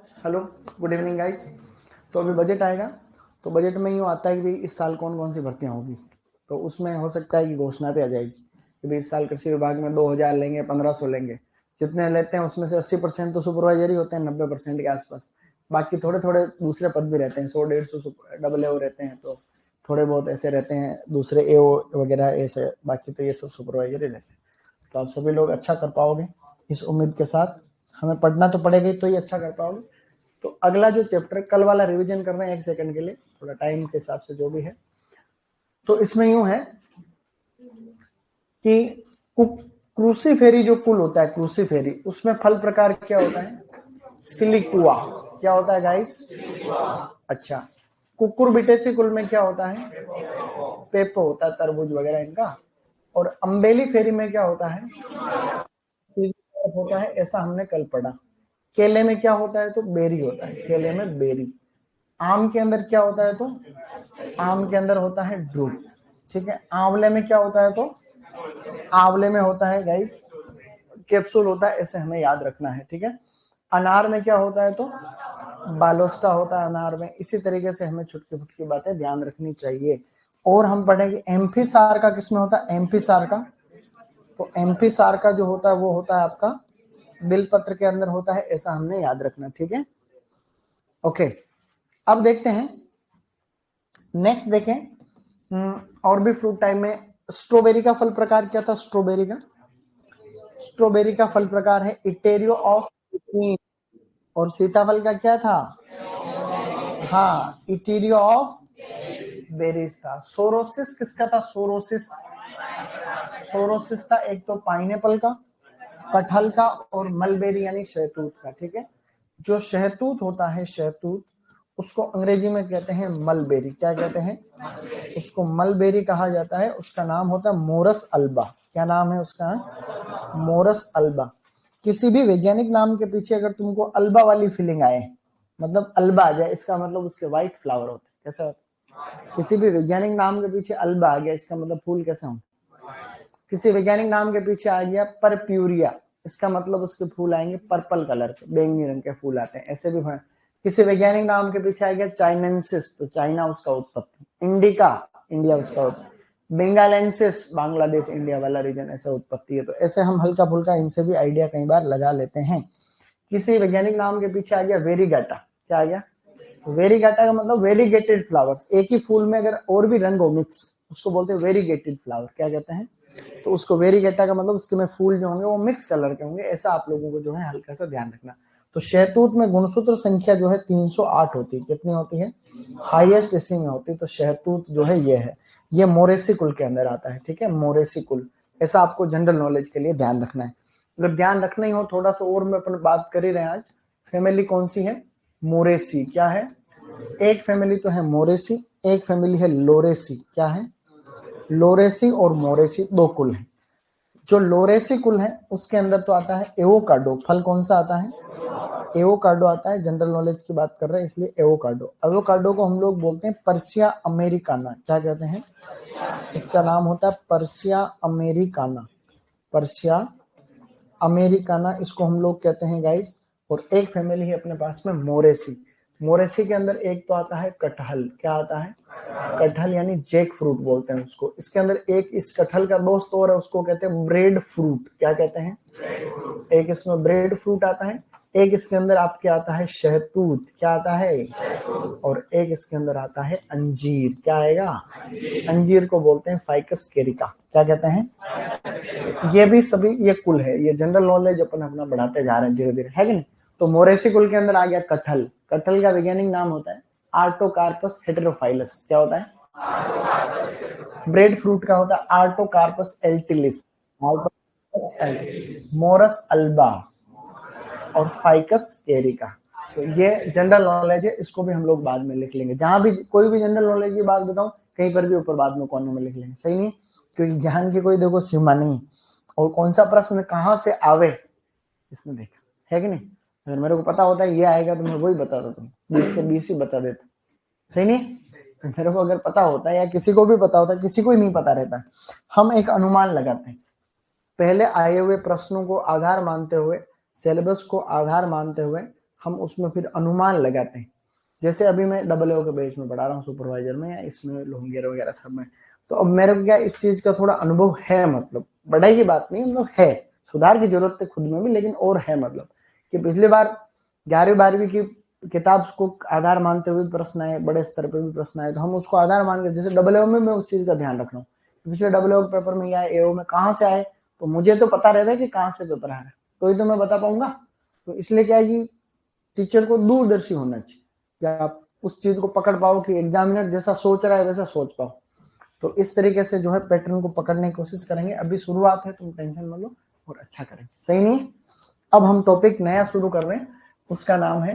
Hello, good evening guys. तो अभी budget आएगा, तो बजट में यूँ आता है कि भाई इस साल कौन कौन सी भर्तियाँ होगी। तो उसमें हो सकता है कि घोषणा पे आ जाएगी कि भाई इस साल कृषि विभाग में 2000 लेंगे, 1500 लेंगे। जितने लेते हैं उसमें से 80% तो सुपरवाइजर ही होते हैं, 90% के आसपास। बाकी थोड़े थोड़े दूसरे पद भी रहते हैं, 100-150 डबल ए रहते हैं, तो थोड़े बहुत ऐसे रहते हैं दूसरे ए वगैरह ऐसे। बाकी तो ये सब सुपरवाइजर ही रहते हैं। तो आप सभी लोग अच्छा कर पाओगे इस उम्मीद के साथ। हमें पढ़ना तो पड़ेगा ही, तो ही अच्छा कर पाओगे। तो अगला जो चैप्टर कल वाला रिवीजन कर रहे हैं 1 सेकंड के लिए, थोड़ा टाइम के हिसाब से जो भी है। तो इसमें यूं है कि क्रूसीफेरी जो कुल होता है, क्रूसीफेरी, उसमें फल प्रकार क्या होता है? सिलिकुआ। क्या होता है गाइस? अच्छा। कुकुरबिटेसी कुल में क्या होता है? पेपो होता है, तरबूज वगैरह इनका। और अम्बेली फेरी में क्या होता है? होता है, ऐसा हमने कल पढ़ा। केले में क्या होता है? तो बेरी होता है, केले में बेरी। आम के अंदर क्या होता है? तो आम के अंदर होता है ड्रूप। ठीक है। आंवले में क्या होता है? तो आंवले में होता है गाइस कैप्सूल होता है, ऐसे हमें याद रखना है। ठीक है। अनार में क्या होता है? तो बालोस्टा होता है अनार में। इसी तरीके से हमें छुटकी फुटकी बातें ध्यान रखनी चाहिए। और हम पढ़ेंगे एम्फीसार का किसमें होता है? एम्फीसार का। तो एम्फीसार का जो होता है वो होता है आपका बिलपत्र के अंदर होता है, ऐसा हमने याद रखना। ठीक है। ओके, अब देखते हैं नेक्स्ट। देखें और भी फ्रूट टाइम में स्ट्रॉबेरी का फल प्रकार क्या था? स्ट्रॉबेरी का फल प्रकार है इटेरियो ऑफ क्वीन। और सीताफल का क्या था? हाँ, इटेरियो ऑफ बेरीज था। सोरोसिस किसका था? सोरोसिस था एक तो पाइनएप्पल का, कटहल का और मलबेरी यानी शहतूत का। ठीक है। जो शहतूत होता है, शहतूत, उसको अंग्रेजी में कहते हैं मलबेरी। क्या कहते हैं? उसको मलबेरी कहा जाता है। उसका नाम होता है मोरस अल्बा। क्या नाम है उसका? Morris alba. किसी भी वैज्ञानिक नाम के पीछे अगर तुमको अल्बा वाली फीलिंग आए, मतलब अल्बा आ जाए, इसका मतलब उसके व्हाइट फ्लावर होते हैं। कैसे होते? किसी भी वैज्ञानिक नाम के पीछे अल्बा आ गया, इसका मतलब फूल कैसे होंगे? किसी वैज्ञानिक नाम के पीछे आ गया परप्यूरिया, इसका मतलब उसके फूल आएंगे पर्पल कलर के, बैंगनी रंग के फूल आते हैं। ऐसे भी है। किसी वैज्ञानिक नाम के पीछे आ गया चाइनेंसिस, तो चाइना उसका उत्पत्ति। इंडिका, इंडिया उसका उत्पत्ति। बेंगालेंसिस, बांग्लादेश इंडिया वाला रीजन, ऐसा उत्पत्ति है। तो ऐसे हम हल्का फुल्का इनसे भी आइडिया कई बार लगा लेते हैं। किसी वैज्ञानिक नाम के पीछे आ गया वेरीगाटा। क्या आ गया? वेरीगाटा का मतलब वेरीगेटेड फ्लावर्स। एक ही फूल में अगर और भी रंग हो मिक्स, उसको बोलते हैं वेरीगेटेड फ्लावर। क्या कहते हैं? तो उसको वेरीगेटा का मतलब उसके में फूल जो होंगे वो मिक्स कलर के होंगे। ऐसा आप लोगों को जो है हल्का सा ध्यान रखना। तो शहतूत में गुणसूत्र संख्या जो है 308 होती है। कितनी होती है? हाईएस्ट इसी में होती है। तो शहतूत जो है ये है, ये मोरेसी कुल के अंदर आता है। ठीक है, मोरेसी कुल। ऐसा आपको जनरल नॉलेज के लिए ध्यान रखना है। अगर ध्यान रखना ही हो थोड़ा सा और, मैं अपन बात कर ही रहे हैं आज। फैमिली कौन सी है? मोरेसी। क्या है? एक फैमिली तो है मोरेसी, एक फैमिली है लोरेसी। क्या है? लोरेसी और मोरेसी दो कुल हैं। जो लोरेसी कुल है उसके अंदर तो आता है एवोकाडो। फल कौन सा आता है? एवोकाडो आता है। जनरल नॉलेज की बात कर रहे हैं इसलिए एवोकाडो। एवोकाडो को हम लोग बोलते हैं पर्सिया अमेरिकाना। क्या कहते हैं? इसका नाम होता है पर्सिया अमेरिकाना। पर्सिया अमेरिकाना इसको हम लोग कहते हैं गाइस। और एक फैमिली है अपने पास में मोरेसी। मोरेसी के अंदर एक तो आता है कटहल। क्या आता है? कटहल यानी जैक फ्रूट बोलते हैं उसको। इसके अंदर एक इस कटहल का दोस्त और है, उसको कहते हैं ब्रेड फ्रूट। क्या कहते हैं? एक इसमें ब्रेड फ्रूट आता है। एक इसके अंदर आपके आता है शहतूत। क्या आता है? और एक इसके अंदर आता है अंजीर। क्या आएगा? अंजीर को बोलते हैं फाइकस केरिका। क्या कहते हैं? ये भी सभी ये कुल है। ये जनरल नॉलेज अपन अपना बढ़ाते जा रहे हैं धीरे धीरे, है कि नहीं? तो मोरेसी कुल के अंदर आ गया कटहल। कटहल का वैज्ञानिक नाम होता है आर्टोकार्पस हेटेरोफाइलस। क्या होता है? ब्रेड फ्रूट का होता है आर्टोकार्पस एल्टिलिस। मोरस अल्बा और फाइकस एरिका। तो ये जनरल नॉलेज है, इसको भी हम लोग बाद में लिख लेंगे। जहां भी कोई भी जनरल नॉलेज की बात बताऊं, कहीं पर भी ऊपर बाद में कोने में लिख लेंगे। सही नहीं? क्योंकि ज्ञान की कोई देखो सीमा नहीं। और कौन सा प्रश्न कहां से आवे इसमें देखा, है कि नहीं? अगर मेरे को पता होता है ये आएगा तो मैं वही बता देता हूँ, 20 के 20 ही बता देता। सही नहीं? मेरे को अगर पता होता है या किसी को भी पता होता है, किसी को ही नहीं पता रहता, हम एक अनुमान लगाते हैं। पहले आए हुए प्रश्नों को आधार मानते हुए, सिलेबस को आधार मानते हुए हम उसमें फिर अनुमान लगाते हैं। जैसे अभी मैं AA के बैच में पढ़ा रहा हूँ, सुपरवाइजर में, या इसमें लोहंगेर वगैरह सब में, तो अब मेरे को क्या इस चीज का थोड़ा अनुभव है, मतलब बड़ाई की बात नहीं, मतलब है, सुधार की जरूरत है खुद में भी, लेकिन और है, मतलब कि पिछली बार 11वीं 12वीं की किताब को आधार मानते हुए प्रश्न आए, बड़े स्तर पे भी प्रश्न आए, तो हम उसको आधार मान के, जैसे AA में मैं उस चीज का ध्यान रख रहा हूँ, पिछले AA के पेपर में या AO में कहाँ से आए, तो मुझे तो पता रहेगा कि कहाँ से पेपर आ रहा है, तो ही तो मैं बता पाऊंगा। तो इसलिए क्या है कि टीचर को दूरदर्शी होना चाहिए, क्या आप उस चीज को पकड़ पाओ कि एग्जामिनर जैसा सोच रहा है वैसा सोच पाओ। तो इस तरीके से जो है पैटर्न को पकड़ने की कोशिश करेंगे। अभी शुरुआत है, तुम टेंशन मत लो और अच्छा करेंगे, सही नहीं? अब हम टॉपिक नया शुरू कर रहे हैं, उसका नाम है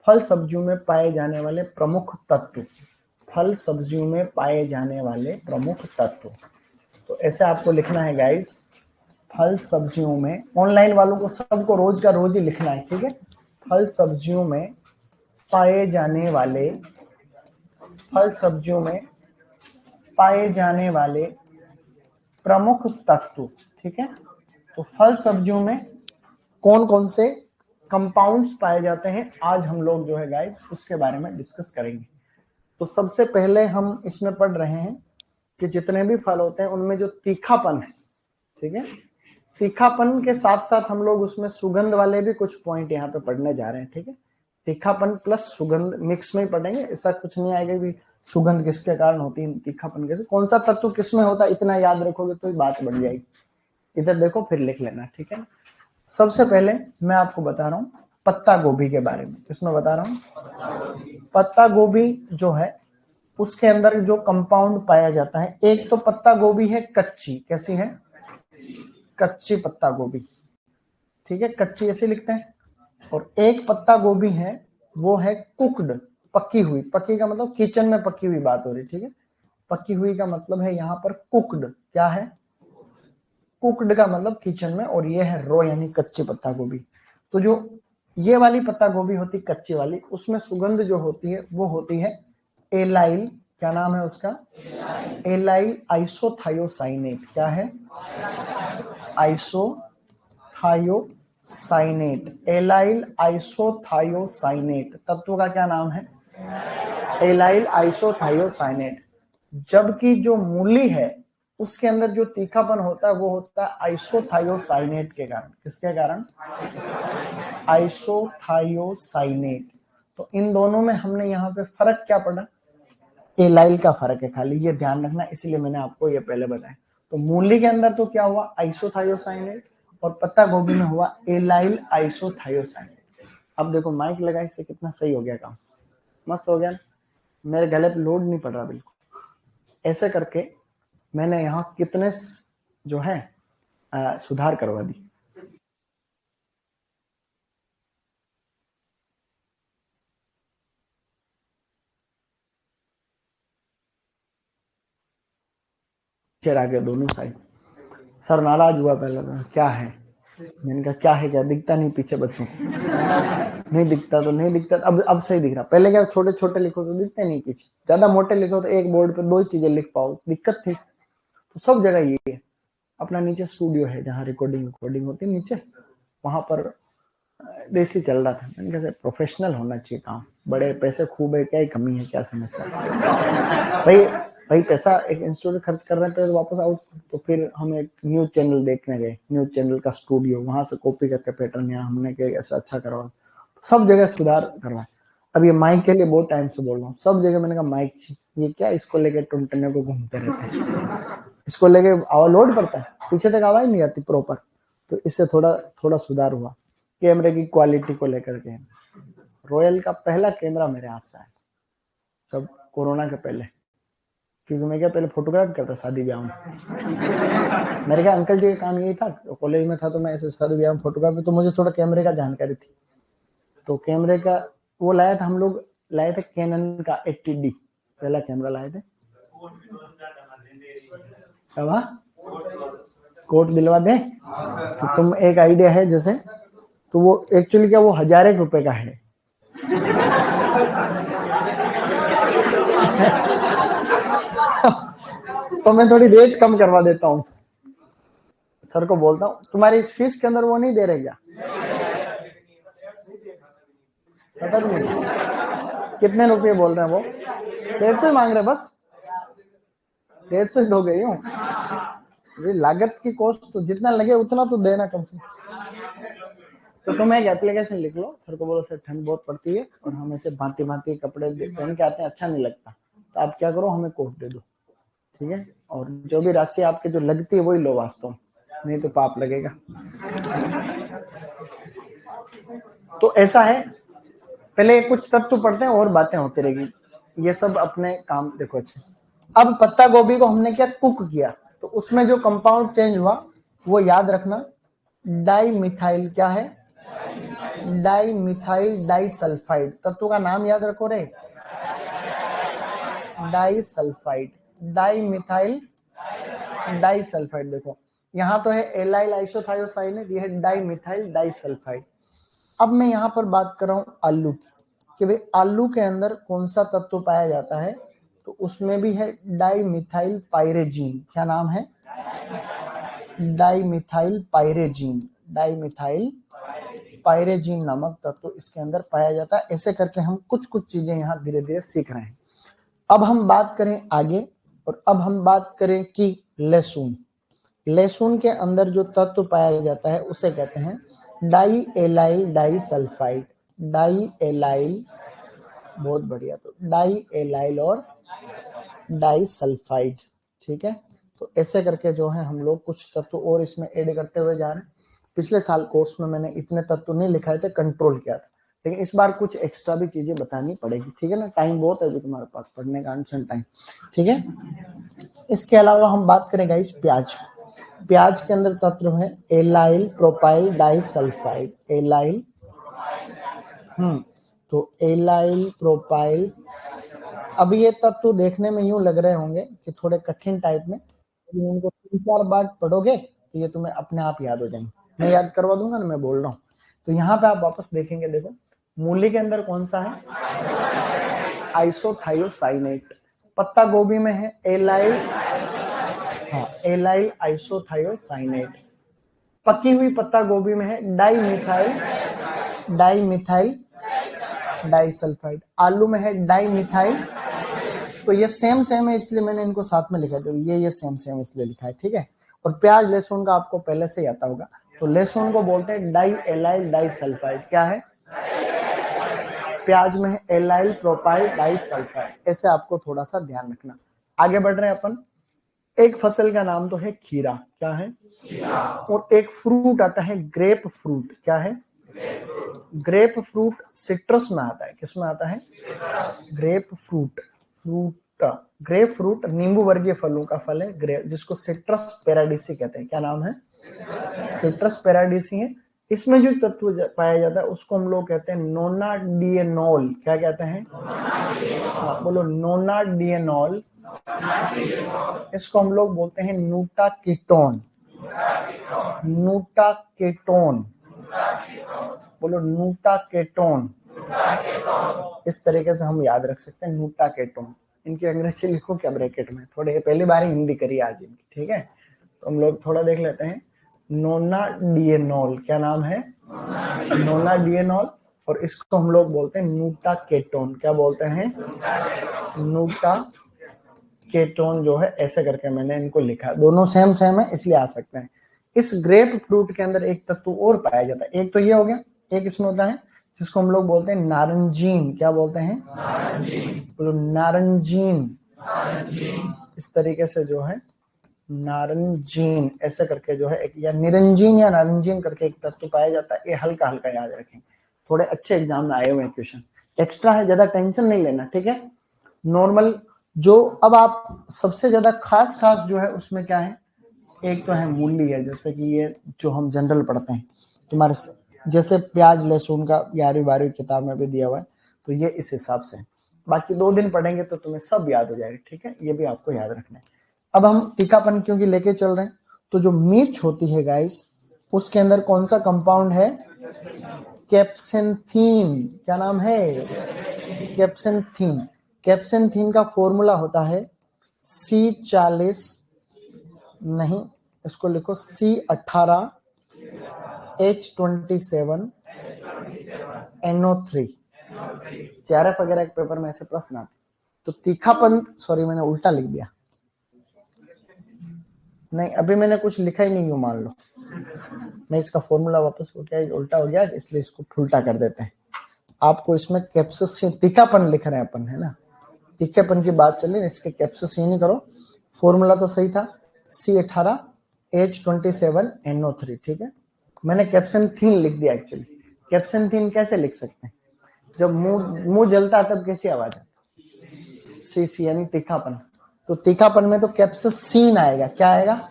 फल सब्जियों में पाए जाने वाले प्रमुख तत्व। फल सब्जियों में पाए जाने वाले प्रमुख तत्व, तो ऐसे आपको लिखना है गाइस, फल सब्जियों में, ऑनलाइन वालों को सबको रोज का रोज ही लिखना है, ठीक है? फल सब्जियों में पाए जाने वाले, फल सब्जियों में पाए जाने वाले प्रमुख तत्व, ठीक है? तो फल सब्जियों में कौन कौन से कंपाउंड्स पाए जाते हैं, आज हम लोग जो है गाइस उसके बारे में डिस्कस करेंगे। तो सबसे पहले हम इसमें पढ़ रहे हैं कि जितने भी फल होते हैं उनमें जो तीखापन है, ठीक है, तीखापन के साथ साथ हम लोग उसमें सुगंध वाले भी कुछ पॉइंट यहाँ पे पढ़ने जा रहे हैं, ठीक है? तीखापन प्लस सुगंध मिक्स में ही पढ़ेंगे, ऐसा कुछ नहीं आएगा कि सुगंध किसके कारण होती है, तीखापन कैसे, कौन सा तत्व किस में होता है, इतना याद रखोगे तो बात बन जाएगी। इधर देखो फिर लिख लेना, ठीक है? सबसे पहले मैं आपको बता रहा हूँ पत्ता गोभी के बारे में। किसमें बता रहा हूँ? पत्ता गोभी जो है उसके अंदर जो कंपाउंड पाया जाता है, एक तो पत्ता गोभी है कच्ची, कैसी है? कच्ची पत्ता गोभी, ठीक है, कच्ची ऐसे लिखते हैं। और एक पत्ता गोभी है वो है कुक्ड, पकी हुई, पकी का मतलब किचन में पकी हुई बात हो रही, ठीक है? पकी हुई का मतलब है यहाँ पर कुक्ड, क्या है? कुक्ड का मतलब किचन में, और ये है रो यानी कच्ची पत्ता गोभी। तो जो ये वाली पत्ता गोभी होती कच्ची वाली, उसमें सुगंध जो होती है वो होती है एलाइल, क्या नाम है उसका? एलाइल आइसोथायोसाइनेट, क्या है? आइसोथायोसाइनेट, एलाइल आइसोथायोसाइनेट तत्व का क्या नाम है? Allyl isothiocyanate. जबकि जो मूली है उसके अंदर जो तीखापन होता है वो होता है आइसोथायोसाइनेट के कारण। किसके कारण? आइसोथायोसाइनेट। तो इन दोनों में हमने यहाँ पे फर्क क्या पढ़ा? एलाइल का फर्क है खाली, ये ध्यान रखना, इसलिए मैंने आपको ये पहले बताया। तो मूली के अंदर तो क्या हुआ? आइसोथायोसाइनेट, और पत्ता गोभी में हुआ एलाइल आइसोथायोसाइनेट। अब देखो माइक लगा, इससे कितना सही हो गया काम, मस्त हो गया ना? मेरे गले पे लोड नहीं पड़ रहा बिल्कुल। ऐसे करके मैंने यहाँ कितने जो है सुधार करवा दी। चेर आ गया दोनों साइड। सर नाराज हुआ पहले, क्या है? मैंने कहा क्या है, क्या दिखता नहीं पीछे बच्चों को? नहीं दिखता तो नहीं दिखता, अब सही दिख रहा। पहले क्या छोटे छोटे लिखो तो दिखते नहीं पीछे, ज्यादा मोटे लिखो तो एक बोर्ड पे दो ही चीजें लिख पाओ, दिक्कत थी। तो सब जगह ये है। अपना नीचे स्टूडियो है जहाँ रिकॉर्डिंग होती है नीचे, वहां पर देसी चल रहा था। मैंने कहा प्रोफेशनल होना चाहिए काम, बड़े पैसे खूब है, क्या ही कमी है, क्या समस्या भाई? भाई पैसा एक इंस्टीट्यूट खर्च कर रहे हैं तो वापस आओ। तो फिर हम एक न्यूज चैनल देखने गए, न्यूज चैनल का स्टूडियो, वहां से कॉपी करके पैटर्न यहाँ हमने कहा ऐसा अच्छा करवा। तो सब जगह सुधार करवाए। अब ये माइक के लिए बहुत टाइम से बोल रहा हूँ, सब जगह मैंने कहा माइक चाहिए, ये क्या इसको लेके टुनटने को घूमते रहते हैं, इसको लेके आवाज लोड पड़ता है, पीछे तक आवाज नहीं आती प्रॉपर। तो इससे थोड़ा थोड़ा सुधार हुआ। कैमरे की क्वालिटी को लेकर के, रॉयल का पहला कैमरा मेरे हाथ से आया सब कोरोना के पहले, क्योंकि मैं क्या पहले फोटोग्राफ करता शादी ब्याह में। मेरे क्या अंकल जी का काम यही था, कॉलेज में था तो मैं ऐसे शादी ब्याह में फोटोग्राफी, तो मुझे थोड़ा कैमरे का जानकारी थी। तो कैमरे का वो लाया था, हम लोग लाए थे कैनन का 80D पहला कैमरा लाए थे। कोट दिलवा दे तो तुम, एक आइडिया है जैसे, तो वो एक्चुअली क्या वो 1000 रुपए का है। तो मैं थोड़ी रेट कम करवा देता हूँ, सर को बोलता हूँ तुम्हारी इस फीस के अंदर वो नहीं दे रहे क्या? पता नहीं कितने रुपये बोल रहे हैं वो? 150 मांग रहे, बस 150 दो गई हूँ। लागत की कॉस्ट तो जितना लगे उतना तो देना कम से। तो तुम एक एप्लीकेशन लिख लो, सर को बोलो सर ठंड बहुत पड़ती है और हमें से भांति भांति कपड़े पहन के आते हैं, अच्छा नहीं लगता, तो आप क्या करो, हमें कोट दे दो, ठीक है, और जो भी राशि आपके जो लगती है वही लो वास्तव, नहीं तो पाप लगेगा। तो ऐसा है, पहले कुछ तत्व पढ़ते हैं और बातें होती रहेगी, ये सब अपने काम देखो। अच्छा, अब पत्ता गोभी को हमने क्या कुक किया, तो उसमें जो कंपाउंड चेंज हुआ वो याद रखना, डाई मिथाइल, क्या है, डाई मिथाइल डाइसल्फाइड। तत्व का नाम याद रखो रे, डाइसल्फाइड, डाई मिथाइल डाइसल्फाइड। देखो यहाँ तो है एलाइल आइसोथायोसाइनेट, ये है डाई मिथाइल डाइसल्फाइड। अब मैं यहाँ पर बात कर रहा हूँ आलू की, कि भाई आलू के अंदर कौन सा तत्व पाया जाता है, तो उसमें भी है डाई मिथाइल पायरेजीन। क्या नाम है, डाई मिथाइल पायरेजीन, डाई मिथाइल पायरेजीन नामक तत्व इसके अंदर पाया जाता है। ऐसे करके हम कुछ कुछ चीजें यहाँ धीरे धीरे सीख रहे हैं। अब हम बात करें आगे, और अब हम बात करें कि लहसुन, लहसुन के अंदर जो तत्व पाया जाता है उसे कहते हैं di allyl disulphide, di allyl, बहुत बढ़िया, तो डाई एलाइल और डाइसल्फाइड, ठीक है। तो ऐसे करके जो है हम लोग कुछ तत्व और इसमें ऐड करते हुए जा रहे हैं। पिछले साल कोर्स में मैंने इतने तत्व नहीं लिखाए थे, कंट्रोल किया था, लेकिन इस बार कुछ एक्स्ट्रा भी चीजें बतानी पड़ेगी, ठीक है ना, टाइम बहुत है अभी तुम्हारे पास पढ़ने का, अनशन टाइम, ठीक है। इसके अलावा हम बात करें गाइस प्याज, प्याज के अंदर तत्व है एलाइल प्रोपाइल डाइसल्फाइड, एलाइल, तो एलाइल प्रोपाइल। अब ये तत्व देखने में यूं लग रहे होंगे कि थोड़े कठिन टाइप में, उनको 3-4 बार पढ़ोगे तो ये तुम्हें अपने आप याद हो जाएंगे, मैं याद करवा दूंगा ना, मैं बोल रहा हूँ। तो यहाँ पे आप वापस देखेंगे, देखो मूली के अंदर कौन सा है, आइसोथायोसाइनेट, पत्ता गोभी में है एलाइल, हाँ एलाइल आइसोथायोसाइनेट, पकी हुई पत्ता गोभी में है di methyl, di methyl disulphide, आलू में है डाई मिथाइल। तो ये सेम सेम है इसलिए मैंने इनको साथ में लिखा है, तो ये सेम सेम इसलिए लिखा है, ठीक है। और प्याज लहसुन का आपको पहले से आता होगा, तो लहसुन को बोलते हैं डाई एलाइल डाइसल्फाइड, क्या है, प्याज में है एलाइल प्रोपाइल डाइसल्फाइड, ऐसे आपको थोड़ा सा ध्यान रखना। आगे बढ़ रहे हैं अपन, एक फसल का नाम तो है खीरा, क्या है, और एक फ्रूट आता है ग्रेप फ्रूट, क्या है, ग्रेप फ्रूट सिट्रस में आता है, किसमें आता है, grep fruit, fruit, grep fruit नींबू वर्गीय फलों का फल है, ग्रेप, जिसको सिट्रस पैराडिसी कहते हैं, क्या नाम है, सिट्रस पैराडिसी है। इसमें जो तत्व पाया जाता है उसको हम लोग कहते हैं नोनाडिएनॉल, क्या कहते हैं, हाँ बोलो नोनाडिएनॉल, इसको हम लोग बोलते हैं नूटाकीटोन, नूटाकीटोन, बोलो नूटाकीटोन, इस तरीके से हम याद रख सकते हैं नूटाकीटोन। इनकी अंग्रेजी लिखो क्या ब्रैकेट में, थोड़े पहली बार हिंदी करी आज इनकी, ठीक है। तो हम लोग थोड़ा देख लेते हैं, नोनाडिएनॉल, क्या नाम है, नोनाडिएनॉल, और इसको हम लोग बोलते हैं नूटाकीटोन, क्या बोलते हैं, नूटाकीटोन जो है, ऐसे करके मैंने इनको लिखा, दोनों सेम सेम है इसलिए आ सकते हैं। इस ग्रेप फ्रूट के अंदर एक तत्व और पाया जाता है, एक तो ये हो गया, एक इसमें होता है जिसको हम लोग बोलते हैं नारंजीन, क्या बोलते हैं, बोलो नारंजीन, इस तरीके से जो है नारंजीन, ऐसे करके जो है एक, या निरंजीन या नारंजीन करके एक तत्व पाया जाता है, ये हल्का हल्का याद रखें, थोड़े अच्छे एग्जाम में आए हुए हैं क्वेश्चन, एक्स्ट्रा है, ज्यादा टेंशन नहीं लेना, ठीक है, नॉर्मल जो। अब आप सबसे ज्यादा खास खास जो है उसमें क्या है, एक तो है मूली है, जैसे कि ये जो हम जनरल पढ़ते हैं तुम्हारे जैसे प्याज लहसुन का 11वीं-12वीं किताब में भी दिया हुआ है, तो ये इस हिसाब से, बाकी 2 दिन पढ़ेंगे तो तुम्हें सब याद हो जाएगा, ठीक है, ये भी आपको याद रखना है। अब हम तीखापन क्योंकि लेके चल रहे हैं, तो जो मिर्च होती है गाइस, उसके अंदर कौन सा कंपाउंड है, कैप्सेंथीन, क्या नाम है, कैप्सेंथीन, कैप्सेंथीन का फॉर्मूला होता है C40, नहीं इसको लिखो C18H27NO3, CRF वगैरह के पेपर में ऐसे प्रश्न आते। तो तीखापन, सॉरी मैंने उल्टा लिख दिया, नहीं अभी मैंने कुछ लिखा ही नहीं हूँ, मान लो मैं इसका फॉर्मूला वापस को, क्या उल्टा हो गया इसलिए इसको उल्टा कर देते हैं। आपको इसमें कैप्सिसिन, तीखापन लिख रहे हैं अपन, है ना, तीखेपन की बात चल रही है, इसके कैप्सिसिन ही करो। फॉर्मूला तो सही था, C18H27NO3, ठीक है। मैंने कैप्सिथीन लिख दिया एक्चुअली। कैप्सिथीन कैसे लिख सकते हैं, जब मुंह जलता है तब कैसी आवाज है, सी यानी तीखापन। तो तीखापन में तो कैप्सिसिन आएगा, क्या आएगा,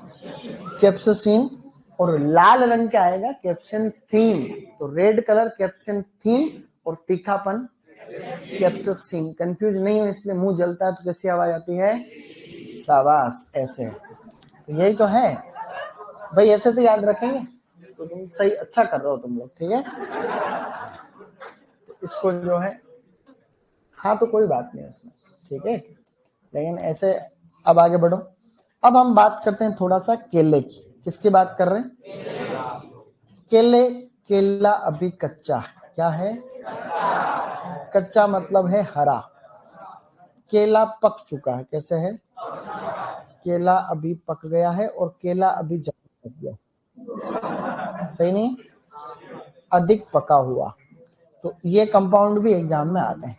कैप्सिसिन, और लाल रंग क्या आएगा, कैप्सिथीन। तो रेड कलर कैप्सिथीन और तीखापन कैप्सिसिन। कंफ्यूज नहीं हो, इसलिए मुंह जलता है तो कैसी आवाज आती है, शाबाश, ऐसे। तो यही तो है भाई, ऐसे तो याद रखेंगे तो तुम सही, अच्छा कर रहे हो तुम लोग, ठीक है। तो इसको जो है, हाँ तो कोई बात नहीं उसमें, ठीक है, लेकिन ऐसे। अब आगे बढ़ो। अब हम बात करते हैं थोड़ा सा केले की। किसकी बात कर रहे हैं, केले। केला अभी कच्चा है, क्या है, कच्चा मतलब है हरा। केला पक चुका है, कैसे है, केला अभी पक गया है, और केला अभी ज्यादा पक गया, सही नहीं, अधिक पका हुआ। तो ये कंपाउंड भी एग्जाम में आते हैं।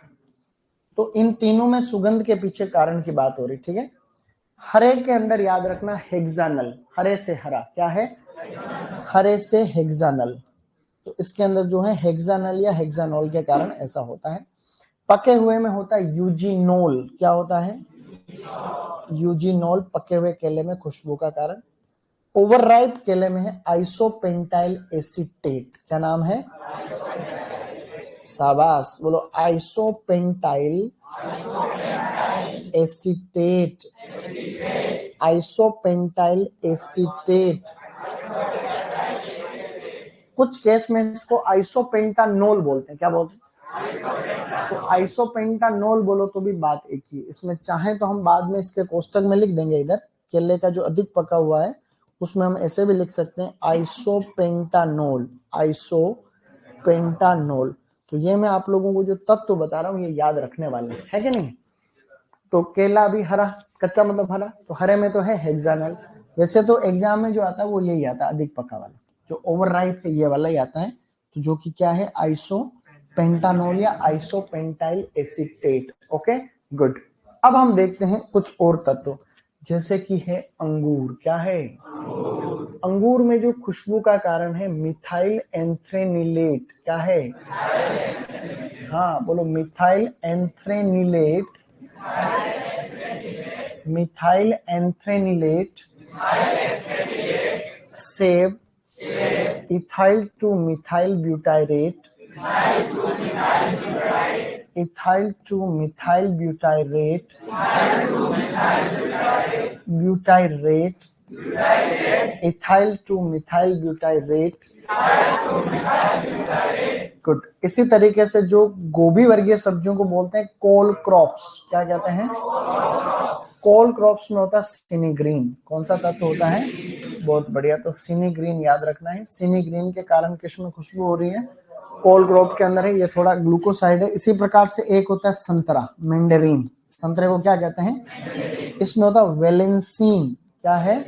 तो इन तीनों में सुगंध के पीछे कारण की बात हो रही, ठीक है। हरे के अंदर याद रखना हेक्सानल, हरे से हरा, क्या है, हरे से हेक्सानल। तो इसके अंदर जो है हेक्सानल या हेक्सानॉल के कारण ऐसा होता है। पके हुए में होता है यूजिनोल, क्या होता है, यूजिनोल, पके हुए केले में खुशबू का कारण। ओवरराइप केले में है आइसोपेंटाइल एसीटेट, क्या नाम है, शाबाश बोलो, आइसोपेंटाइल एसीटेट, आइसोपेंटाइल एसीटेट। कुछ केस में इसको आइसोपेंटानोल बोलते हैं, क्या बोलते हैं, तो आइसोपेंटानोल बोलो तो भी बात एक ही। इसमें चाहे तो हम बाद में इसके कोष्टक में लिख देंगे, इधर केले का जो अधिक पका हुआ है उसमें हम ऐसे भी लिख सकते हैं आइसोपेंटानोल, आइसोपेंटानोल। तो ये मैं आप लोगों को जो तत्व बता रहा हूँ ये याद रखने वाले है कि नहीं। तो केला भी हरा, कच्चा मतलब हरा, तो हरे में तो है हेक्सानल। वैसे तो एग्जाम में जो आता है वो यही आता है, अधिक पका वाला। जो ओवरराइप है ये वाला ही आता है, तो जो कि क्या है, आइसोपेंटानोल या आइसोपेंटाइल एसीटेट। Okay good. अब हम देखते हैं कुछ और तत्व, जैसे कि है अंगूर, क्या है, अंगूर में जो खुशबू का कारण है मिथाइल एंथ्रेनिलेट, क्या है, हाँ बोलो, मिथाइल एंथ्रेनिलेट, मिथाइल एंथ्रेनिलेट, सेव, ethyl two methyl butyrate, ethyl two methyl butyrate, butyrate, ethyl two methyl butyrate. Good. इसी तरीके से जो गोभी वर्गीय सब्जियों को बोलते हैं कोल क्रॉप्स, क्या कहते हैं, कोल क्रॉप्स में होता है सिनीग्रीन। कौन सा तत्व होता है, बहुत बढ़िया, तो सिनीग्रीन याद रखना है। सिनीग्रीन के कारण किसमें खुशबू हो रही है, कोल क्रॉप के अंदर है, ये थोड़ा ग्लूकोसाइड है। इसी प्रकार से एक होता है संतरा, मैंडेरिन, संतरे को क्या कहते हैं, इसमें होता है वेलेंसिन, क्या है।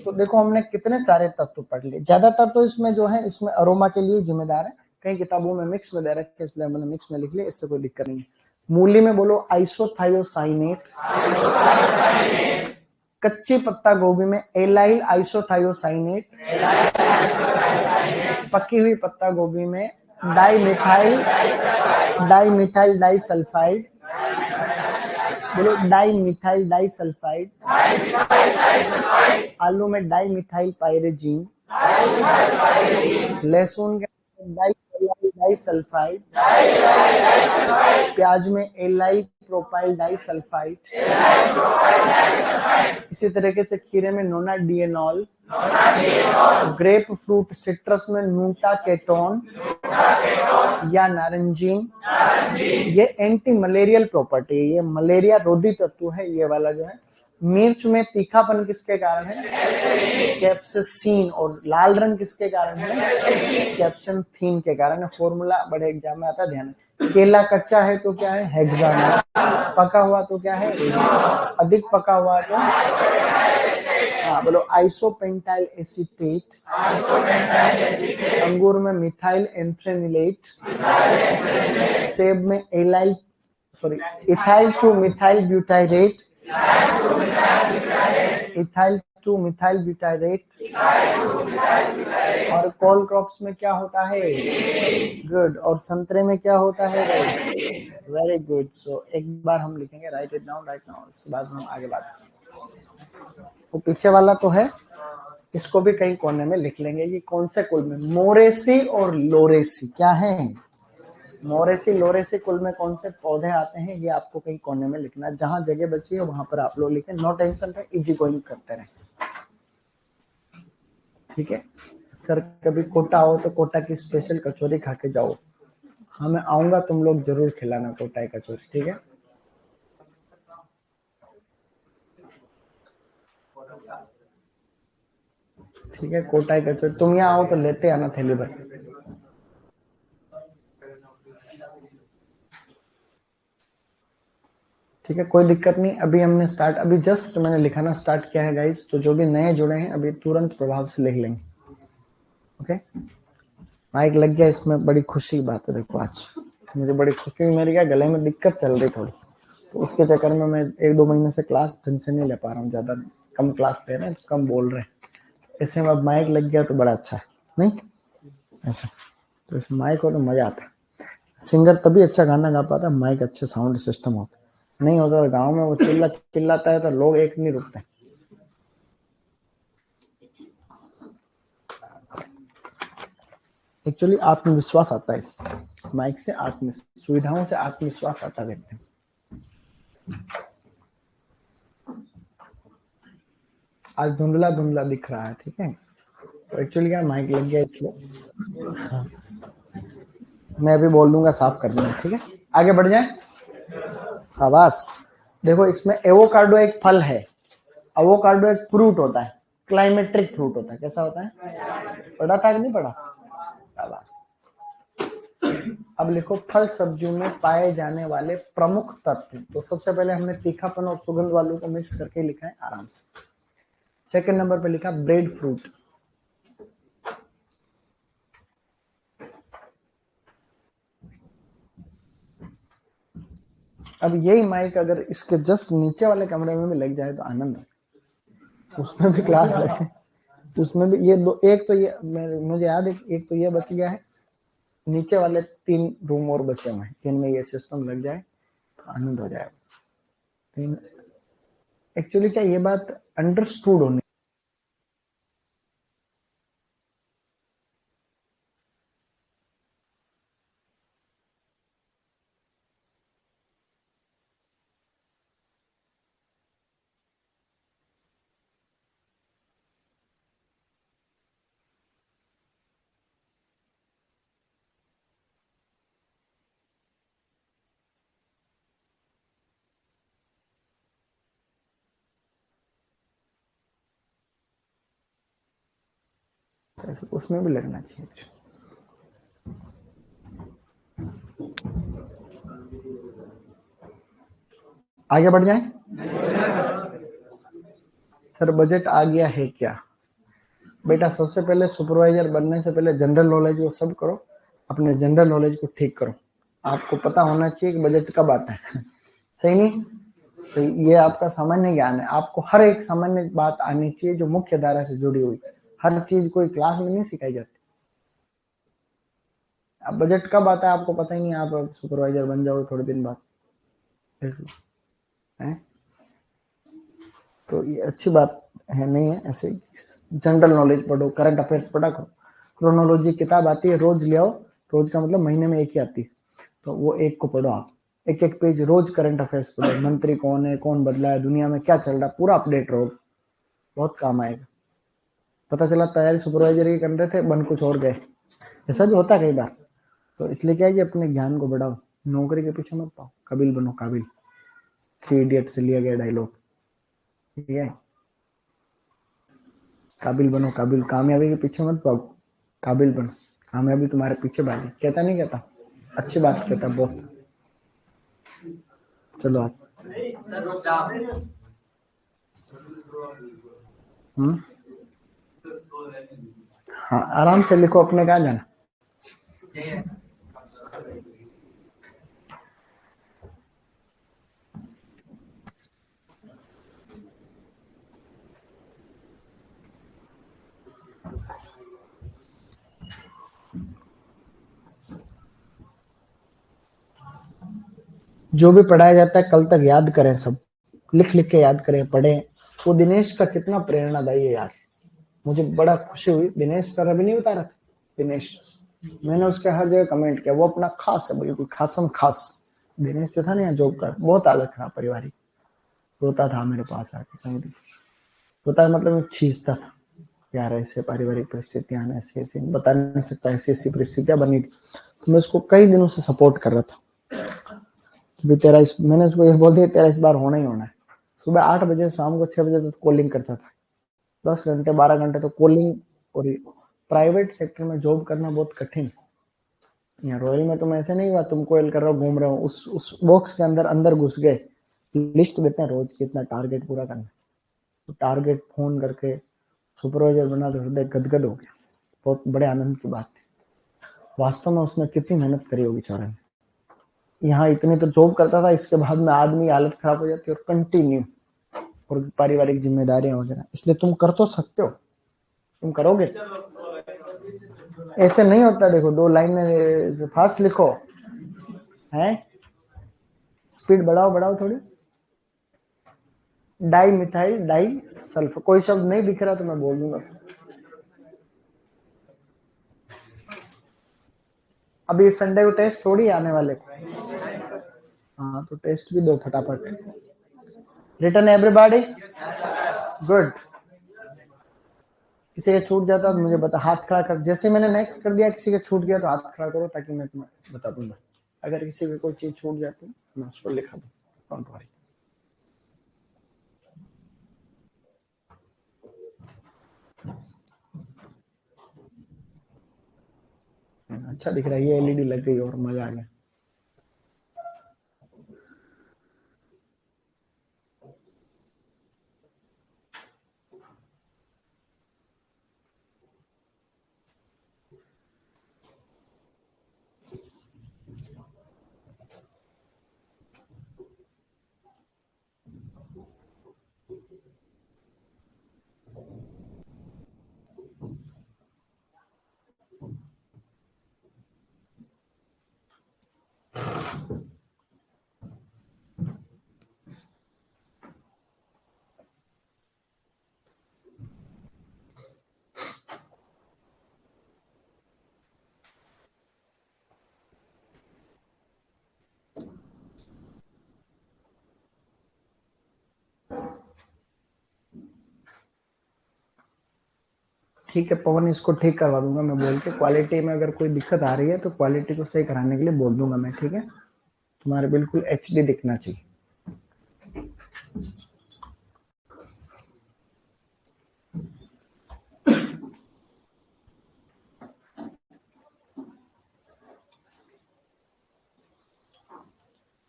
तो देखो हमने कितने सारे तत्व पढ़ लिए, ज्यादातर तो इसमें जो है इसमें अरोमा के लिए जिम्मेदार है, कई किताबों में मिक्स में दे रखे इसलिए मैंने मिक्स में लिख लिया, इससे कोई दिक्कत नहीं है। मूली में बोलो आइसोथायोसाइनेट, कच्ची पत्ता गोभी में एलाइल आइसोथायोसाइनेट, पकी हुई पत्ता गोभी में डाइमिथाइल, डाइमिथाइल डाइसल्फाइड, बोलो डाइमिथाइल डाइसल्फाइड, आलू में डाइमिथाइल पायरेजीन, लहसुन के डाइसल्फाइड, प्याज में एलाइल प्रोपाइल डाइसल्फाइड, इसी तरीके से खीरे में नोनाडिएनॉल, ग्रेप फ्रूट सिट्रस में नूटा केटोन या नारंजीन। ये एंटी मलेरियल प्रॉपर्टी है, ये मलेरिया रोधी तत्व है ये वाला जो है। मिर्च में तीखापन किसके कारण है, कैप्सिसिन, और लाल रंग किसके कारण है, कैप्सिथीन के कारण है। फॉर्मूला बड़े एग्जाम में आता है, ध्यान। केला कच्चा है तो क्या है, हेक्सागोनल। पका हुआ तो क्या है, अधिक पका हुआ तो, हाँ बोलो, आइसोपेंटाइल एसीटेट। अंगूर में मिथाइल एंथ्रेनिलेट। सेब में allyl, sorry, ethyl two methyl butyrate. Ethyl two methyl butyrate. और कोल क्रॉप्स में क्या होता है, गुड। और संतरे में क्या होता है, वेरी गुड। सो एक बार हम लिखेंगे, right it down right now, उसके बाद हम आगे बात करेंगे। वो पीछे वाला तो है, इसको भी कहीं कोने में लिख लेंगे। ये कौन से कुल में, मोरेसी और लोरेसी, क्या है, मोरेसी लोरेसी कुल में कौन से पौधे आते हैं, ये आपको कहीं कोने में लिखना है। जहां जगह बची है वहां पर आप लोग लिखें, नो टेंशन है, इजी गोइंग करते रहे, ठीक है। सर कभी कोटा हो तो कोटा की स्पेशल कचौरी खा के जाओ। हाँ मैं आऊंगा, तुम लोग जरूर खिलाना कोटा की कचौरी, ठीक है। ठीक है, कोटा की कचौरी तुम यहाँ आओ तो लेते आना थैली भर। ठीक है, कोई दिक्कत नहीं। अभी हमने स्टार्ट, अभी जस्ट मैंने लिखाना स्टार्ट किया है गाइस, तो जो भी नए जुड़े हैं अभी तुरंत प्रभाव से लिख लेंगे, ओके। माइक लग गया, इसमें बड़ी खुशी की बात है। देखो आज मुझे बड़ी खुशी हुई, मेरे क्या गले में दिक्कत चल रही थोड़ी, तो उसके चक्कर में मैं 1-2 महीने से क्लास ढंग से नहीं ले पा रहा हूँ, ज्यादा कम क्लास ले रहे हैं, कम बोल रहे हैं। ऐसे में अब माइक लग गया तो बड़ा अच्छा है, नहीं ऐसा, तो इस माइक हो तो मजा आता है। सिंगर तभी अच्छा गाना गा पाता है, माइक अच्छे साउंड सिस्टम होता, नहीं होता तो गाँव में वो चिल्लाता है तो लोग एक नहीं रुकते। एक्चुअली आत्मविश्वास आता है इस माइक से, आत्म सुविधाओं से आत्मविश्वास आता है व्यक्ति। आज धुंधला धुंधला दिख रहा है, ठीक है, तो एक्चुअली क्या माइक लग गया इसलिए। हाँ। मैं अभी बोल दूंगा साफ कर दूंगा, ठीक है। आगे बढ़ जाए, शाबाश। देखो इसमें एवोकाडो एक फल है, एवोकाडो एक फ्रूट होता है, क्लाइमेट्रिक फ्रूट होता है। कैसा होता है, पढ़ा था कि नहीं पढ़ा, शाबाश। अब लिखो फल सब्जियों में पाए जाने वाले प्रमुख तत्व। तो सबसे पहले हमने तीखापन और सुगंध वालों को मिक्स करके लिखा है आराम से। सेकंड नंबर पे लिखा ब्रेड फ्रूट। अब यही माइक अगर इसके जस्ट नीचे वाले कमरे में भी लग जाए तो आनंद है, उसमें भी क्लास लगे, उसमें भी ये दो, एक तो ये मुझे याद है, एक तो ये बच गया है, नीचे वाले 3 रूम और बचे हुए हैं जिनमें ये सिस्टम लग जाए तो आनंद हो जाएगा। एक्चुअली क्या ये बात अंडरस्टूड होनी, उसमें भी लगना चाहिए। आगे बढ़ जाए, सर बजट आ गया है क्या। बेटा सबसे पहले सुपरवाइजर बनने से पहले जनरल नॉलेज वो सब करो, अपने जनरल नॉलेज को ठीक करो। आपको पता होना चाहिए कि बजट कब आता है सही नहीं, तो ये आपका सामान्य ज्ञान है। आपको हर एक सामान्य बात आनी चाहिए जो मुख्य धारा से जुड़ी हुई, हर चीज कोई क्लास में नहीं सिखाई जाती। अब बजट कब आता है आपको पता ही नहीं, आप सुपरवाइजर बन जाओ थोड़े दिन बाद, देख लो है, तो ये अच्छी बात है नहीं है। ऐसे जनरल नॉलेज पढ़ो, करंट अफेयर्स पढ़ा करो, क्रोनोलॉजी किताब आती है रोज ले आओ, रोज का मतलब महीने में एक ही आती है, तो वो एक को पढ़ो आप, एक एक पेज रोज करंट अफेयर्स पढ़ो, मंत्री कौन है, कौन बदला है, दुनिया में क्या चल रहा है, पूरा अपडेट रहो, बहुत काम आएगा। पता चला तैयारी सुपरवाइजर की कर रहे थे, बन कुछ और गए, ऐसा भी होता है कई बार। तो इसलिए क्या है कि अपने ज्ञान को बढ़ाओ, नौकरी के पीछे मत पाओ, काबिल बनो काबिल, 3 इडियट से लिया गया डायलॉग, ठीक है। काबिल बनो काबिल, कामयाबी के पीछे मत भागो, काबिल बनो, कामयाबी तुम्हारे पीछे भागे, कहता नहीं कहता। अच्छी बात कहता है बहुत। चलो आप हाँ आराम से लिखो, अपने कहाँ जाना। जो भी पढ़ाया जाता है कल तक याद करें, सब लिख लिख के याद करें, पढ़ें। वो दिनेश का कितना प्रेरणादायी है यार, मुझे बड़ा खुशी हुई। दिनेश सर अभी नहीं बता रहा था, दिनेश, मैंने उसके हर जगह कमेंट किया, वो अपना खास है, बिल्कुल खासम खास। दिनेश जो था ना यहाँ जॉब का, बहुत हालत खराब पारिवारिक, रोता था मेरे पास आके कहीं भी, रोता मतलब छींचता था यार, ऐसे पारिवारिक परिस्थितियां ऐसी ऐसी, बता नहीं सकता, ऐसी ऐसी परिस्थितियां बनी थी। तो मैं उसको कई दिनों से सपोर्ट कर रहा था कि तेरा इस, मैंने उसको ये बोल दिया तेरा इस बार होना ही होना है। सुबह 8 बजे शाम को 6 बजे तक कॉलिंग करता था, 10 घंटे 12 घंटे तो कॉलिंग। और प्राइवेट सेक्टर में जॉब करना बहुत कठिन। यहाँ रॉयल में तुम ऐसे नहीं हुआ तुम कॉल कर रहे हो घूम रहे हो, उस बॉक्स के अंदर अंदर घुस गए, लिस्ट देते हैं रोज कितना टारगेट पूरा करना, तो टारगेट फोन करके सुपरवाइजर बना तो हृदय गदगद हो गया। बहुत बड़े आनंद की बात थी। वास्तव में उसने कितनी मेहनत करी होगी बेचारे ने। यहाँ इतनी तो जॉब करता था, इसके बाद में आदमी हालत खराब हो जाती है, और कंटिन्यू और पारिवारिक जिम्मेदारियां वगैरह, इसलिए तुम कर तो सकते हो, तुम करोगे। ऐसे नहीं होता, देखो 2 लाइन में फास्ट लिखो है, स्पीड बढ़ाओ बढ़ाओ थोड़ी। डाई मिथाइल डाई सल्फर, कोई शब्द नहीं दिख रहा तो मैं बोल दूंगा। अभी संडे को टेस्ट थोड़ी आने वाले को, हाँ तो टेस्ट भी दो फटाफट। Return everybody, good. किसी का छूट जाता है तो मुझे बता, हाथ खड़ा कर, जैसे मैंने नेक्स्ट कर दिया किसी का छूट गया तो हाथ खड़ा करो, ताकि मैं तुम्हें बता दूंगा। अगर किसी की कोई चीज छूट जाती है मैं उसको लिखा दूँ, डोंट वरी। अच्छा दिख रहा है, ये एलईडी लग गई और मजा आ गया। ठीक है पवन, इसको ठीक करवा दूंगा मैं बोल के, क्वालिटी में अगर कोई दिक्कत आ रही है तो क्वालिटी को सही कराने के लिए बोल दूंगा मैं, ठीक है। तुम्हारे बिल्कुल एचडी दिखना चाहिए।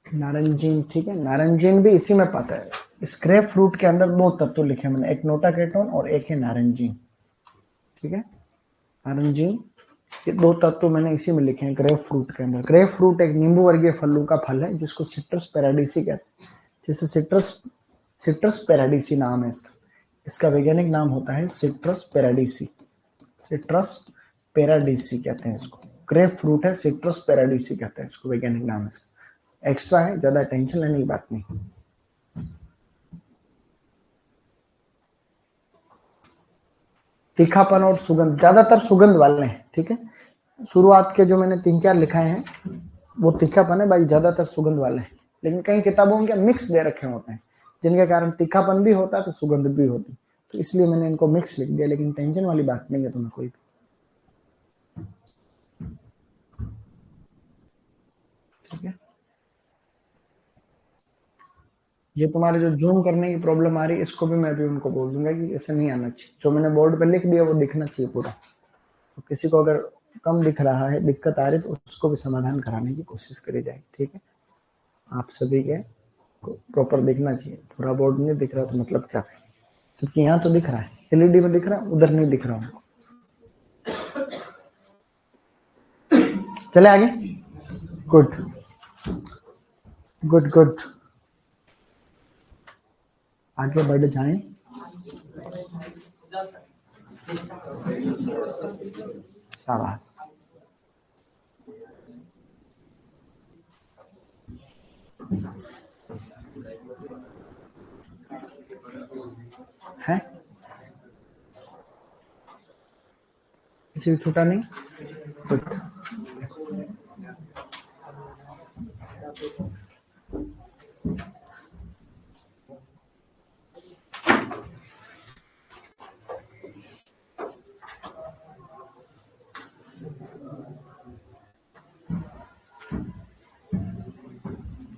नारंगीन, ठीक है, नारंगीन भी इसी में पाता है। इस ग्रेप फ्रूट के अंदर 2 तत्व लिखे मैंने, एक नोटा केटोन और एक है नारंगीन, ठीक है। नारंगीन, ये 2 तत्व मैंने इसी में लिखे हैं ग्रेप फ्रूट के अंदर। ग्रेप फ्रूट एक नींबू वर्गीय फलों का फल है जिसको सिट्रस पैराडीसी कहते हैं। जैसे सिट्रस, सिट्रस पैराडीसी नाम है इसका, इसका वैज्ञानिक नाम होता है सिट्रस पैराडीसी। सिट्रस पैराडीसी कहते हैं इसको, ग्रेप फ्रूट है, सिट्रस पैराडीसी कहते हैं इसको, वैज्ञानिक नाम है इसका। एक्स्ट्रा है, ज्यादा टेंशन लेने की बात नहीं। तीखापन और सुगंध, ज्यादातर सुगंध वाले हैं, ठीक है। शुरुआत के जो मैंने 3-4 लिखाए हैं वो तीखापन है भाई, ज्यादातर सुगंध वाले हैं। लेकिन कई किताबों के मिक्स दे रखे होते हैं जिनके कारण तीखापन भी होता है तो सुगंध भी होती है, तो इसलिए मैंने इनको मिक्स लिख दिया। लेकिन टेंशन वाली बात नहीं है तुम्हें कोई भी, ठीक है। ये तुम्हारे जो जूम करने की प्रॉब्लम आ रही है इसको भी मैं अभी उनको बोल दूंगा कि ऐसे नहीं आना चाहिए, जो मैंने बोर्ड पे लिख दिया वो दिखना चाहिए पूरा। तो किसी को अगर कम दिख रहा है, दिक्कत आ रही तो उसको भी समाधान कराने की कोशिश करी जाए, ठीक है। आप सभी के प्रॉपर दिखना चाहिए, पूरा बोर्ड नहीं दिख रहा तो मतलब क्या है, क्योंकि यहाँ तो दिख रहा है, एलईडी में दिख रहा है, उधर नहीं दिख रहा उनको। चले आगे। गुड गुड गुड, आगे बढ़ जाएं। शाबाश। है किसी भी छूटा नहीं। गुड।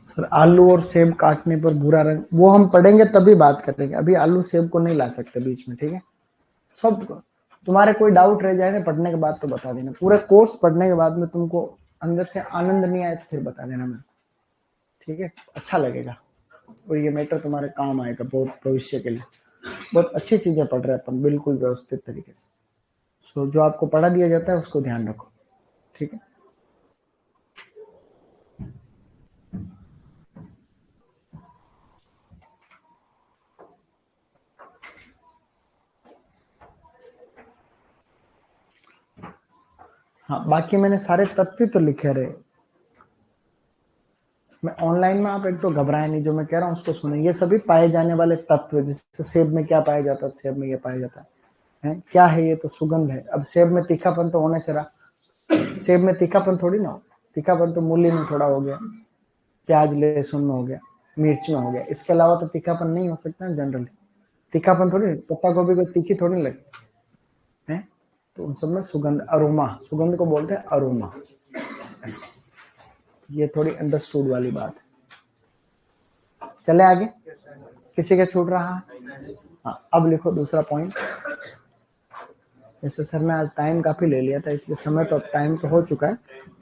सर आलू और सेब काटने पर भूरा रंग, वो हम पढ़ेंगे तभी बात करेंगे, अभी आलू सेब को नहीं ला सकते बीच में, ठीक है। सब तुम्हारे कोई डाउट रह जाए ना पढ़ने के बाद तो बता देना, पूरे कोर्स पढ़ने के बाद में तुमको अंदर से आनंद नहीं आए तो फिर बता देना मैं, ठीक है। अच्छा लगेगा और ये मैटर तुम्हारे काम आएगा बहुत भविष्य के लिए। बहुत अच्छी चीजें पढ़ रहे हैं अपन, बिल्कुल व्यवस्थित तरीके से। सो जो आपको पढ़ा दिया जाता है उसको ध्यान रखो, ठीक है। हाँ बाकी मैंने सारे तथ्य तो लिखे रहे, मैं ऑनलाइन में, आप एक तो घबराए नहीं, जो मैं कह रहा हूँ उसको सुने। ये सभी पाए जाने वाले तत्व, जैसे सेब में क्या पाया जाता है, सेब में ये पाया जाता है क्या है, ये तो सुगंध है। अब सेब में तीखापन तो होने से रहा, सेब में तीखापन थोड़ी ना हो, तीखापन तो मूली में थोड़ा हो गया, प्याज लहसुन में हो गया, मिर्च में हो गया, इसके अलावा तो तीखापन नहीं हो सकता जनरली। तीखापन थोड़ी, पत्ता गोभी को तीखी थोड़ी लगे है, तो उन सब में सुगंध, अरोमा, सुगंध को बोलते हैं अरोमा। ये थोड़ी अंडरस्टूड वाली बात है। चले आगे, किसी का छूट रहा है? हाँ अब लिखो दूसरा पॉइंट। जैसे सर ने आज टाइम काफी ले लिया था इसलिए समय तो, अब टाइम तो हो चुका है,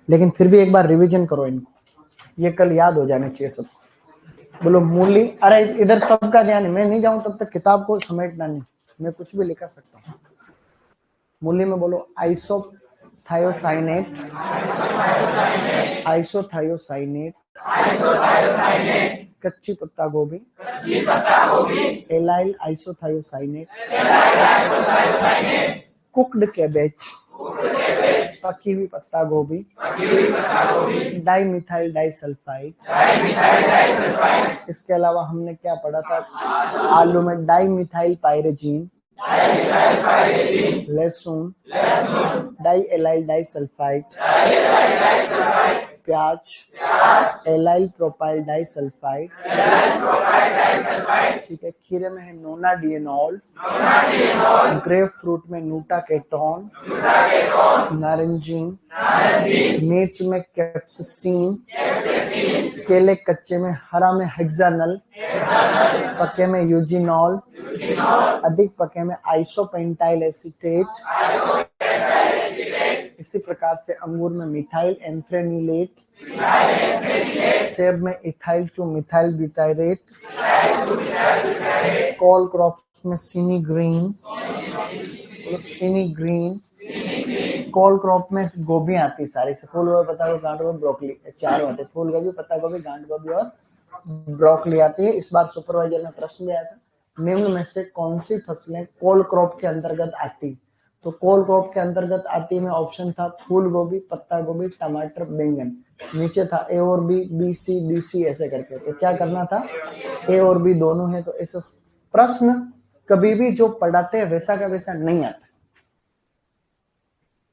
लेकिन फिर भी एक बार रिवीजन करो इनको, ये कल याद हो जाने चाहिए सबको। बोलो मूली, अरे इधर सबका ध्यान है, मैं नहीं जाऊं तब तक किताब को समेटना नहीं, मैं कुछ भी लिखा सकता हूँ। मूली में बोलो आइसोथायोसाइनेट, आइसोथायोसाइनेट, कच्ची पत्ता गोभी, एलाइल आइसोथायोसाइनेट, कुक्ड कैबेज, पकी हुई पत्ता गोभी, डाइमिथाइल डाइसल्फाइड। इसके अलावा हमने क्या पढ़ा था, आलू में डाइमिथाइल पायरेजीन, लहसुन डाई एलाइल डाइसल्फाइड, प्याज एलाइल प्रोपाइल डाइसल्फाइड, ठीक है। खीरे में है नोनाडिएनॉल, ग्रेप फ्रूट में नूटाकेटोन, नारंगी, मिर्च में कैप्सिसिन, केले कच्चे में हरा में हेक्सानल, पके में यूजिनॉल, अधिक पके में आइसोपेंटाइल एसीटेट, इसी प्रकार से अंगूर में मिथाइल एंथ्रेनिलेट, सेब में ethyl two methyl butyrate, call crops में सिनी ग्रीन, सिनी ग्रीन, कॉल क्रॉप में गोभी आती है सारी से, फूल गोभी, पत्ता गोभी, गांठ गोभी, ब्रोकली, चारों आते हैं, फूल गोभी, पत्ता गोभी, गांठ गोभी और ब्रोकली आती है। इस बार सुपरवाइजर ने प्रश्न दिया था, निम्न में से कौन सी फसलें कोल क्रॉप के अंतर्गत आती, तो कोल क्रॉप के अंतर्गत आती में ऑप्शन था फूल गोभी, पत्ता गोभी, टमाटर, बैंगन, नीचे था ए और बी सी डी सी ऐसे करके, तो क्या करना था, ए और बी दोनों है। तो ऐसा प्रश्न कभी भी जो पढ़ाते हैं वैसा का वैसा नहीं आता,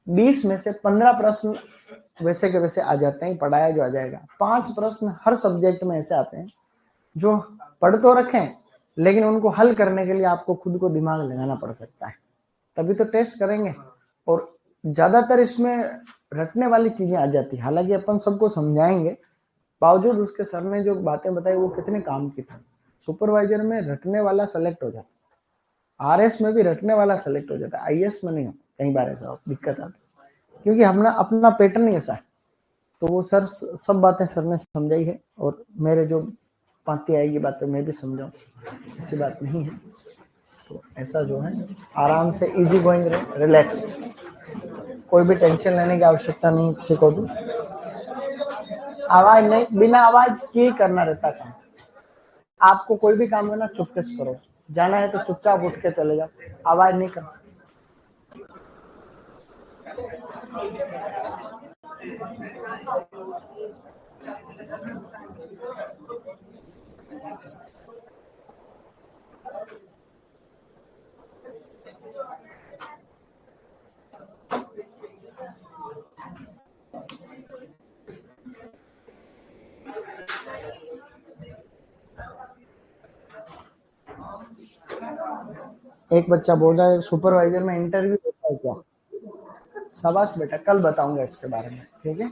20 में से 15 प्रश्न वैसे के वैसे आ जाते हैं, पढ़ाया जो आ जाएगा। 5 प्रश्न हर सब्जेक्ट में ऐसे आते हैं जो पढ़ तो रखें लेकिन उनको हल करने के लिए आपको खुद को दिमाग लगाना पड़ सकता है, तभी तो टेस्ट करेंगे। और ज्यादातर इसमें रटने वाली चीजें आ जाती है, हालांकि अपन सबको समझाएंगे, बावजूद उसके सर ने जो बातें बताई वो कितने काम की थी। सुपरवाइजर में रटने वाला सेलेक्ट हो जाता, आरएस में भी रटने वाला सेलेक्ट हो जाता है, आईएएस में नहीं होता, कई बार ऐसा दिक्कत आती है। क्योंकि हमने अपना पैटर्न ही ऐसा है। तो वो सर सब बातें सर ने समझाई है और मेरे जो पाती आएगी बातें मैं भी समझाऊँ, ऐसी बात नहीं है। तो ऐसा जो है आराम से इजी गोइंग रहे, रिलैक्स्ड, कोई भी टेंशन लेने की आवश्यकता नहीं किसी को भी। आवाज नहीं, बिना आवाज के ही करना रहता काम। आपको कोई भी काम करना चुपके से करो, जाना है तो चुपचाप उठ के चले जाओ, आवाज नहीं करना। एक बच्चा बोल रहा है सुपरवाइजर में इंटरव्यू होता है क्या? शाबाश बेटा, कल बताऊंगा इसके बारे में, ठीक है।